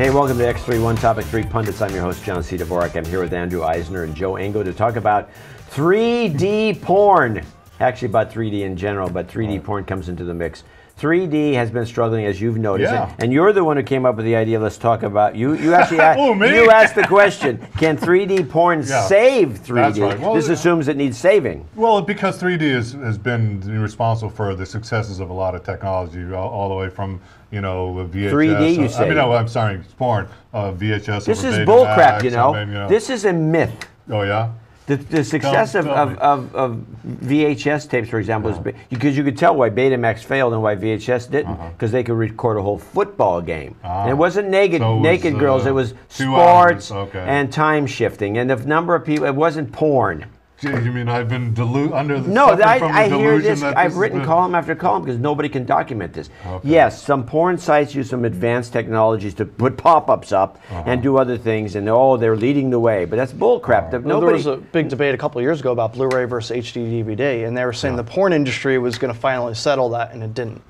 Hey, welcome to X31 Topic 3 Pundits. I'm your host, John C. Dvorak. I'm here with Andrew Eisner and Joe Engo to talk about 3D porn. Actually, about 3D in general, but 3D porn comes into the mix. 3D has been struggling, as you've noticed, and you're the one who came up with the idea. Let's talk about you actually you asked the question: can 3D porn save 3D? That's right. Well, this assumes it needs saving. Well, because 3D has been responsible for the successes of a lot of technology, all the way from VHS. 3D, you say? I'm sorry, porn, VHS. This is bullcrap, you know. This is a myth. Oh yeah. The success of VHS tapes, for example, is because you could tell why Betamax failed and why VHS didn't, because they could record a whole football game. And it wasn't naked girls, it was sports and time shifting. And the number of people, it wasn't porn. You mean I've been under the No, I hear this. I've written column after column because nobody can document this. Yes, some porn sites use some advanced technologies to put pop-ups up and do other things, and they're leading the way. But that's bullcrap. There was a big debate a couple of years ago about Blu-ray versus HD DVD, and they were saying the porn industry was going to finally settle that, and it didn't.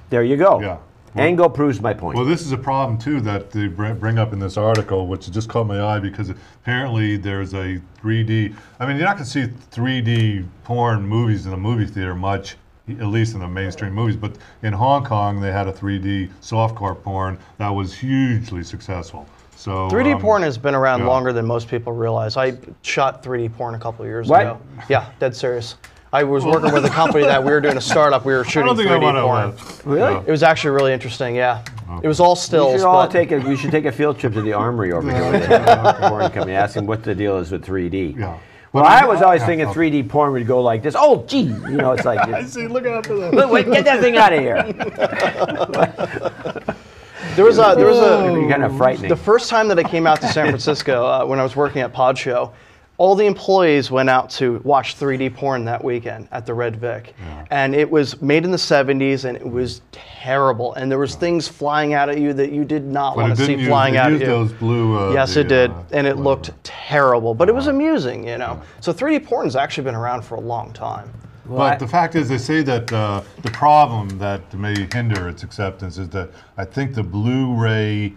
There you go. Yeah. Engo proves my point. Well, this is a problem, too, that they bring up in this article, which just caught my eye because apparently there's a 3D... I mean, you're not going to see 3D porn movies in a movie theater much, at least in the mainstream movies, but in Hong Kong, they had a 3D softcore porn that was hugely successful. So 3D porn has been around longer than most people realize. I shot 3D porn a couple of years ago. Yeah, dead serious. I was working with a company that we were doing a startup. We were shooting 3D porn. Really? It was actually really interesting. Yeah, it was all stills. We should take a field trip to the Armory over here with the porn company. Ask them what the deal is with 3D. Yeah. Well, I was always thinking 3D porn would go like this. Oh, gee, it's like. I see. Look out for that. Wait, get that thing out of here. There was a kind of frightening. The first time that I came out to San Francisco when I was working at Pod Show, all the employees went out to watch 3D porn that weekend at the Red Vic. And it was made in the 70s, and it was terrible. And there was things flying out at you that you did not want to see flying out at you. Those blue, yes, it did. And it looked terrible. But it was amusing, So 3D porn has actually been around for a long time. But the fact is, they say that the problem that may hinder its acceptance is that I think the Blu-ray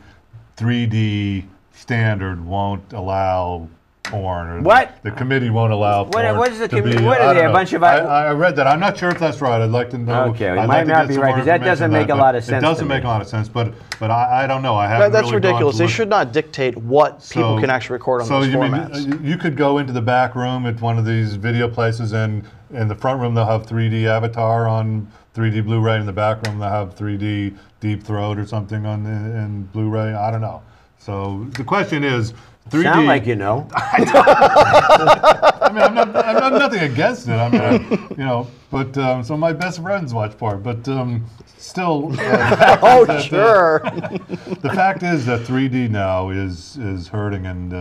3D standard won't allow porn. Or the committee won't allow porn. What is the committee? What are they? A bunch of... I read that. I'm not sure if that's right. I'd like to know. Okay, it might not be right, because that doesn't make a lot of sense. It doesn't make a lot of sense, but I don't know. I haven't That's ridiculous. They should not dictate what people can actually record on those formats. You could go into the back room at one of these video places, and in the front room they'll have 3D Avatar on 3D Blu-ray. In the back room they'll have 3D Deep Throat or something in Blu-ray. I don't know. So the question is, 3D. Sound like you know. I mean, I'm nothing against it. I mean, but some of my best friends watch porn. But still, sure. The fact is that 3D now is hurting, and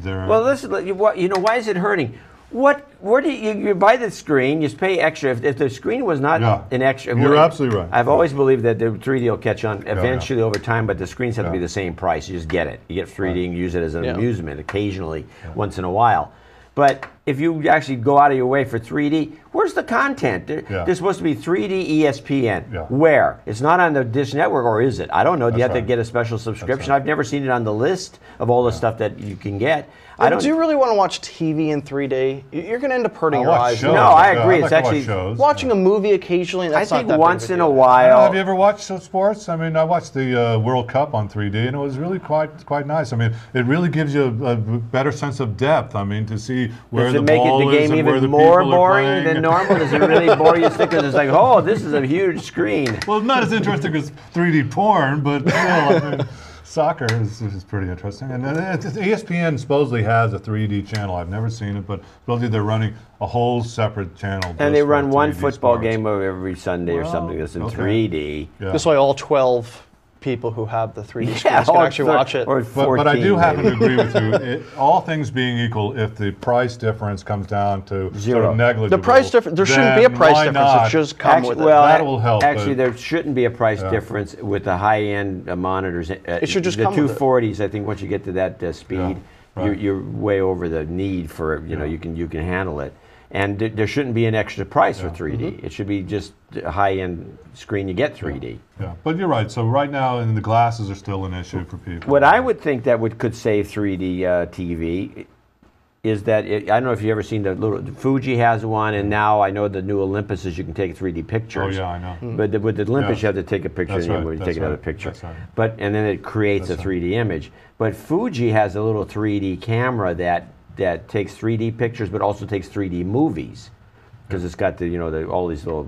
they're. Well, listen. Why is it hurting? Where do you buy the screen? You pay extra. If the screen was not an extra, you're absolutely right. I've always believed that the 3D will catch on eventually over time, but the screens have to be the same price. You just get it. You get 3D and use it as an amusement occasionally, once in a while. But if you actually go out of your way for 3D, where's the content? There's supposed to be 3D ESPN. Where? It's not on the Dish Network, or is it? I don't know. Do you have to get a special subscription? I've never seen it on the list of all the stuff that you can get. Do you really want to watch TV in 3D? You're going to end up hurting your eyes. No, I agree. It's actually watching a movie occasionally. That's I think once in a while. Have you ever watched sports? I mean, I watched the World Cup on 3D, and it was really quite nice. I mean, it really gives you a better sense of depth. I mean, to see where the ball is and where the people are playing. Does it make the game even more boring than normal? Does it really bore you? Because it's like, oh, this is a huge screen. Well, not as interesting as 3D porn, but still, I mean, soccer is pretty interesting. And ESPN supposedly has a 3D channel. I've never seen it, but supposedly they're running a whole separate channel. And they run one football game every Sunday or something that's in 3D. Yeah. This way all 12 people who have the 3D screens can actually watch it. But I do happen to agree with you. All things being equal, if the price difference comes down to zero, sort of negligible, the price difference, there shouldn't be a price difference. It just come with it. Well, that will help. Actually, there shouldn't be a price difference with the high-end monitors. It should just come with it. The 240s. I think once you get to that speed, you're way over the need for you can handle it. And there shouldn't be an extra price for 3D. It should be just a high-end screen you get 3D. Yeah, but you're right. So right now, and the glasses are still an issue for people. What I would think that could save 3D TV is that, I don't know if you've ever seen the Fuji has one, and now I know the new Olympuses, you can take 3D pictures. Oh yeah, I know. But with the Olympus, you have to take a picture, and you take another picture. That's right. And then it creates a 3D image. But Fuji has a little 3D camera that takes 3D pictures, but also takes 3D movies, because it's got all these little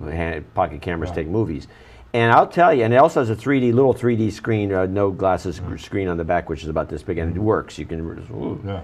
pocket cameras take movies. And I'll tell you, and it also has a little 3D screen, no glasses screen on the back, which is about this big, and it works. You can.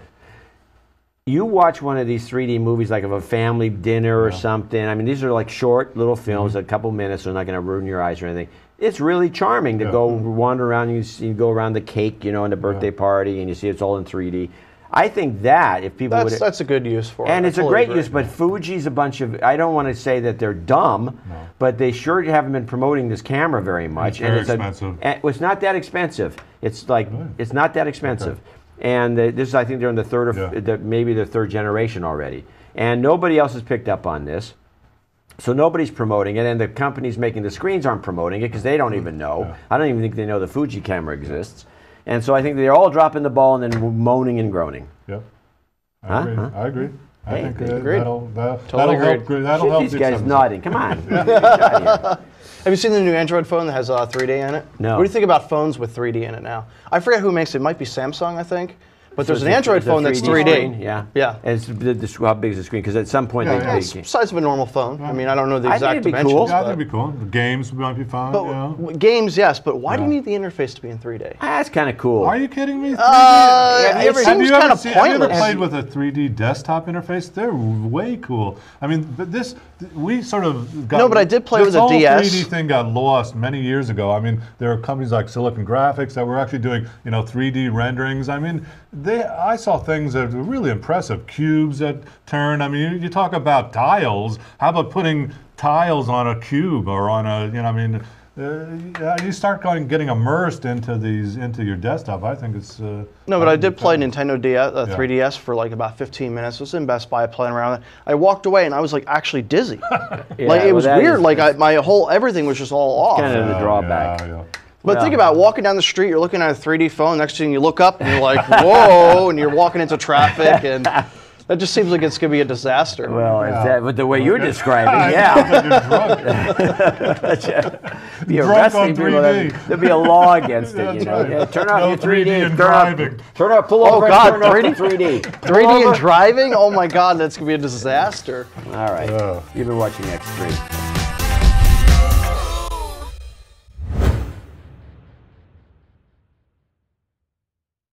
You watch one of these 3D movies, like of a family dinner or something. I mean, these are like short little films, a couple minutes, so they're not going to ruin your eyes or anything. It's really charming to go wander around. You go around the cake, and the birthday party, and you see it's all in 3D. I think that if people would, that's a good use for it. And it's a great use, but Fuji's a bunch of, I don't want to say that they're dumb, but they sure haven't been promoting this camera very much. It's very expensive. It's not that expensive. It's like, it's not that expensive. And this is, I think they're in the third, or maybe the third generation already. And nobody else has picked up on this. So nobody's promoting it, and the companies making the screens aren't promoting it because they don't even know. I don't even think they know the Fuji camera exists. And so I think they're all dropping the ball and then moaning and groaning. Yep. I agree. I agree. I think agreed. that'll Totally help. That'll help. These guys nodding. Come on. Have you seen the new Android phone that has 3D in it? No. What do you think about phones with 3D in it now? I forget who makes it. It might be Samsung, I think. But there's an Android phone that's 3D. Screen, yeah. And it's how big is the screen? Because at some point it's the size of a normal phone. I mean, I don't know the exact dimensions. Cool. Yeah, that'd be cool. The games might be fun. But games, yes. But why do you need the interface to be in 3D? That's kind of cool. Are you kidding me? 3D? Have you ever played with a 3D desktop interface? They're way cool. I mean, but we sort of got... No, but I did play with a DS. This whole 3D thing got lost many years ago. I mean, there are companies like Silicon Graphics that were actually doing, 3D renderings. I mean, I saw things that were really impressive. Cubes that turn. I mean, you talk about tiles. How about putting tiles on a cube or on a, you start getting immersed into your desktop. I think it's... No, but I did play Nintendo 3DS for like about 15 minutes. I was in Best Buy playing around with it. I walked away and I was like actually dizzy. It was weird. My whole everything was just all off. Kind of the drawback. But think about walking down the street, you're looking at a 3D phone, next thing you look up and you're like, whoa, and you're walking into traffic, and that just seems like it's going to be a disaster. Well, with the way you're describing, be arresting people. There'll be a law against it, turn off your 3D. Turn off, pull over. Oh, God, 3D. 3D and driving? Oh, my God, that's going to be a disaster. All right. You've been watching X3.